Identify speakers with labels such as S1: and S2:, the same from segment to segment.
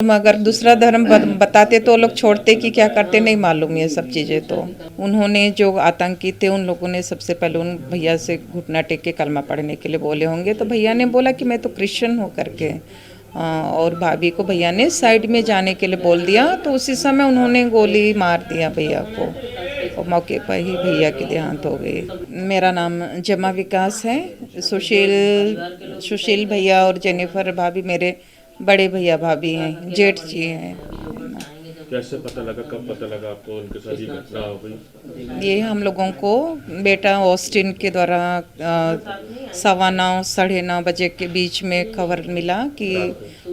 S1: अगर दूसरा धर्म बताते तो लोग छोड़ते कि क्या करते नहीं मालूम ये सब चीज़ें। तो उन्होंने जो आतंकी थे उन लोगों ने सबसे पहले उन भैया से घुटना टेक के कलमा पढ़ने के लिए बोले होंगे, तो भैया ने बोला कि मैं तो क्रिश्चियन हूँ करके। और भाभी को भैया ने साइड में जाने के लिए बोल दिया, तो उसी समय उन्होंने गोली मार दिया भैया को और मौके पर ही भैया की देहांत हो गई। मेरा नाम जमा विकास है। सुशील भैया और जेनिफर भाभी मेरे बड़े भैया भाभी हैं, जेठ जी हैं।
S2: कैसे पता लगा, कब पता लगा आपको उनके साथ ये घटना हो गई?
S1: ये हम लोगों को बेटा ऑस्टिन के द्वारा 9:15 9:30 के बीच में खबर मिला कि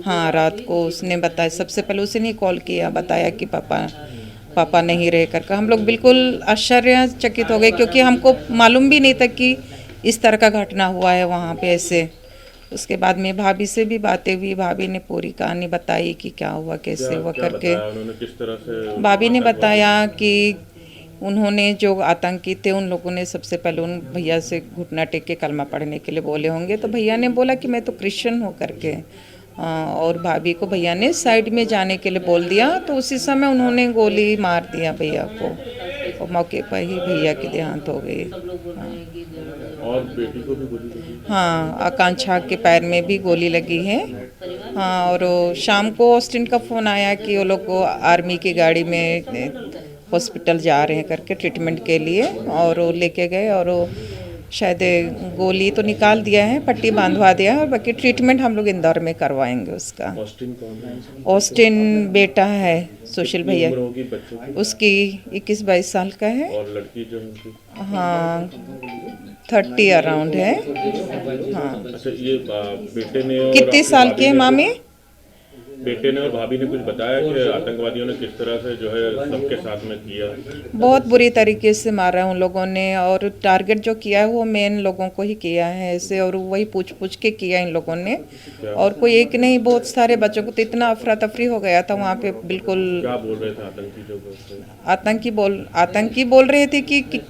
S1: हाँ रात को उसने बताया, सबसे पहले उसने कॉल किया, बताया कि पापा नहीं रहे करके। हम लोग बिल्कुल आश्चर्यचकित हो गए क्योंकि हमको मालूम भी नहीं था कि इस तरह का घटना हुआ है वहाँ पे ऐसे। उसके बाद में भाभी से भी बातें हुई, भाभी ने पूरी कहानी बताई कि क्या हुआ कैसे हुआ करके।
S2: उन्होंने किस तरह से
S1: भाभी ने बताया कि उन्होंने जो आतंकी थे उन लोगों ने सबसे पहले उन भैया से घुटना टेक के कलमा पढ़ने के लिए बोले होंगे, तो भैया ने बोला कि मैं तो क्रिश्चियन हूँ करके। और भाभी को भैया ने साइड में जाने के लिए बोल दिया, तो उसी समय उन्होंने गोली मार दिया भैया को और मौके पर ही भैया की देहांत हो गई।
S2: और बेटी को भी गोली लगी?
S1: हाँ, आकांक्षा के पैर में भी गोली लगी है। हाँ, और शाम को ऑस्टिन का फ़ोन आया कि वो लोग को आर्मी की गाड़ी में हॉस्पिटल जा रहे हैं करके ट्रीटमेंट के लिए, और वो लेके गए और वो शायद गोली तो निकाल दिया है, पट्टी बांधवा दिया है, और बाकी ट्रीटमेंट हम लोग इंदौर में करवाएंगे उसका।
S2: ऑस्टिन कौन है?
S1: ऑस्टिन बेटा है सुशील भैया,
S2: उम्र होगी बच्चों की?
S1: उसकी 21-22 साल का है।
S2: और लड़की जो है उनकी?
S1: हाँ, 30 अराउंड है। हाँ।
S2: अच्छा, ये बेटे ने और
S1: कितने साल की है मामी?
S2: बेटे ने और भाभी ने कुछ बताया कि आतंकवादियों ने किस तरह से जो है सबके साथ में किया?
S1: बहुत बुरी तरीके से मारा है उन लोगों ने, और टारगेट जो किया है वो मेन लोगों को ही किया है ऐसे, और वही पूछ के किया इन लोगों ने। और कोई एक नहीं, बहुत सारे बच्चों को, तो इतना अफरा तफरी हो गया था वहाँ पे। बिल्कुल
S2: क्या बोल रहे थे आतंकी जो
S1: आतंकी बोल रहे थे कि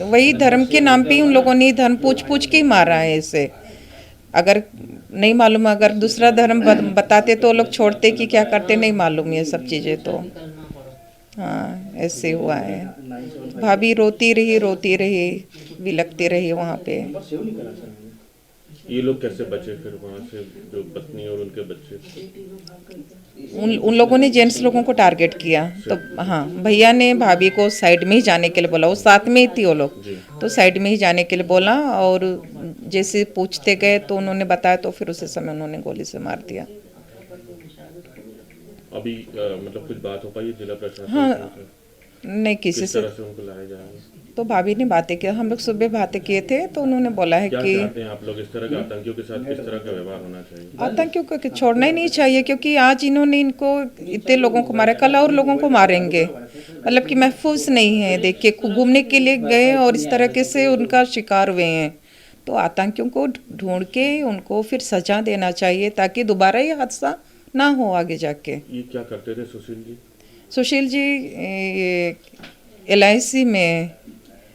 S1: वही धर्म के नाम पे ही उन लोगों ने धर्म पूछ के ही मारा है ऐसे। अगर नहीं मालूम, अगर दूसरा धर्म बताते तो लोग छोड़ते कि क्या करते नहीं मालूम ये सब चीज़ें। तो हाँ, ऐसे हुआ है। भाभी रोती रही, बिलखती रही वहाँ पे।
S2: ये लोग कैसे बचे फिर वहाँ से, जो पत्नी और उनके बच्चे?
S1: उन लोगों ने जेंट्स लोगों को टारगेट किया, तो हाँ भैया ने भाभी को साइड में ही जाने के लिए बोला, वो साथ में ही थी वो लोग, तो साइड में ही जाने के लिए बोला, और जैसे पूछते गए तो उन्होंने बताया, तो फिर उसी समय उन्होंने गोली से मार दिया।
S2: अभी मतलब कुछ बात हो पाई है जिला प्रशासन
S1: हाँ,
S2: से?
S1: नहीं किसी
S2: किस
S1: से।
S2: तरह से उनको लाया जाएगा?
S1: तो भाभी ने बातें किया, हम लोग सुबह बातें किए थे, तो उन्होंने बोला है
S2: क्या
S1: कि
S2: चाहते हैं आप लोग, इस तरह के आतंकियों के साथ किस तरह का व्यवहार होना चाहिए?
S1: आतंकियों को छोड़ना ही नहीं चाहिए, क्योंकि आज इन्होंने इनको इतने लोगों को मारा, कल और लोगों को मारेंगे। मतलब कि महफूज नहीं है, देखिए घूमने के लिए गए और इस तरह के से उनका शिकार हुए हैं। तो आतंकियों को ढूंढ के उनको फिर सजा देना चाहिए, ताकि दोबारा ये हादसा ना हो आगे जाके।
S2: ये क्या करते थे सुशील जी?
S1: सुशील जी LIC में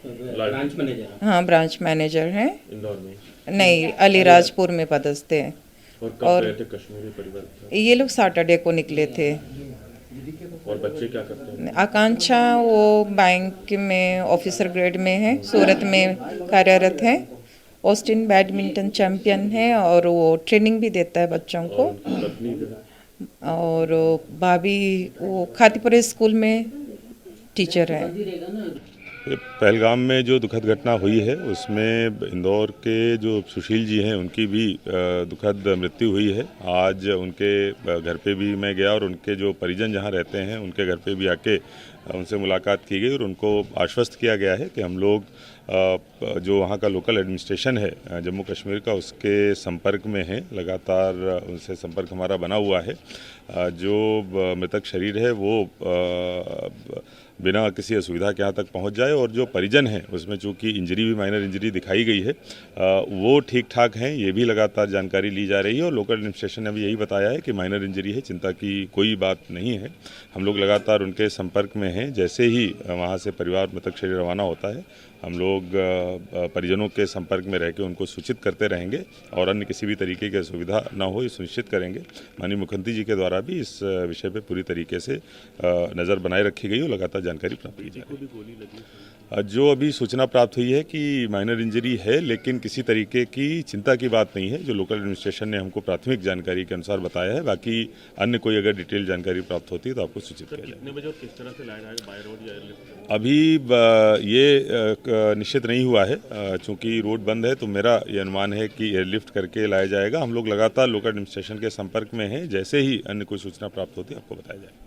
S2: ब्रांच मैनेजर?
S1: हाँ, ब्रांच मैनेजर हैं।
S2: इंदौर में?
S1: नहीं, अलीराजपुर में पदस्थ हैं।
S2: और कब गए थे कश्मीरी परिवार के साथ?
S1: ये लोग सैटरडे को निकले थे।
S2: और बच्चे क्या करते हैं?
S1: आकांक्षा वो बैंक में ऑफिसर ग्रेड में है, सूरत में कार्यरत है। ऑस्टिन बैडमिंटन चैंपियन है, और वो ट्रेनिंग भी देता है बच्चों को।
S2: और पत्नी जो है?
S1: और भाभी वो खातीपुरा स्कूल में टीचर है।
S3: पहलगाम में जो दुखद घटना हुई है उसमें इंदौर के जो सुशील जी हैं उनकी भी दुखद मृत्यु हुई है। आज उनके घर पे भी मैं गया और उनके जो परिजन जहां रहते हैं उनके घर पे भी आके उनसे मुलाकात की गई और उनको आश्वस्त किया गया है कि हम लोग जो वहाँ का लोकल एडमिनिस्ट्रेशन है जम्मू कश्मीर का, उसके संपर्क में हैं, लगातार उनसे संपर्क हमारा बना हुआ है। जो मृतक शरीर है वो बिना किसी असुविधा के यहाँ तक पहुँच जाए, और जो परिजन हैं उसमें चूँकि इंजरी भी माइनर इंजरी दिखाई गई है वो ठीक ठाक हैं, ये भी लगातार जानकारी ली जा रही है। और लोकल एडमिनिस्ट्रेशन ने भी यही बताया है कि माइनर इंजरी है, चिंता की कोई बात नहीं है। हम लोग लगातार उनके संपर्क में हैं। जैसे ही वहाँ से परिवार मृतक शरीर रवाना होता है हम लोग लोग परिजनों के संपर्क में रह के उनको सूचित करते रहेंगे और अन्य किसी भी तरीके की असुविधा ना हो ये सुनिश्चित करेंगे। माननीय मुख्यमंत्री जी के द्वारा भी इस विषय पे पूरी तरीके से नज़र बनाए रखी गई और लगातार जानकारी प्राप्त की जा रही है। जो अभी सूचना प्राप्त हुई है कि माइनर इंजरी है, लेकिन किसी तरीके की चिंता की बात नहीं है। जो लोकल एडमिनिस्ट्रेशन ने हमको प्राथमिक जानकारी के अनुसार बताया है, बाकी अन्य कोई अगर डिटेल जानकारी प्राप्त होती है तो आपको सूचित किया जाएगा।
S2: कितने बजे और किस तरह से लाया जाएगा, बाय रोड या एयरलिफ्ट?
S3: अभी ये निश्चित नहीं हुआ है, चूंकि रोड बंद है तो मेरा ये अनुमान है कि एयरलिफ्ट करके लाया जाएगा। हम लोग लगातार लोकल एडमिनिस्ट्रेशन के संपर्क में हैं, जैसे ही अन्य कोई सूचना प्राप्त होती है आपको बताया जाएगा।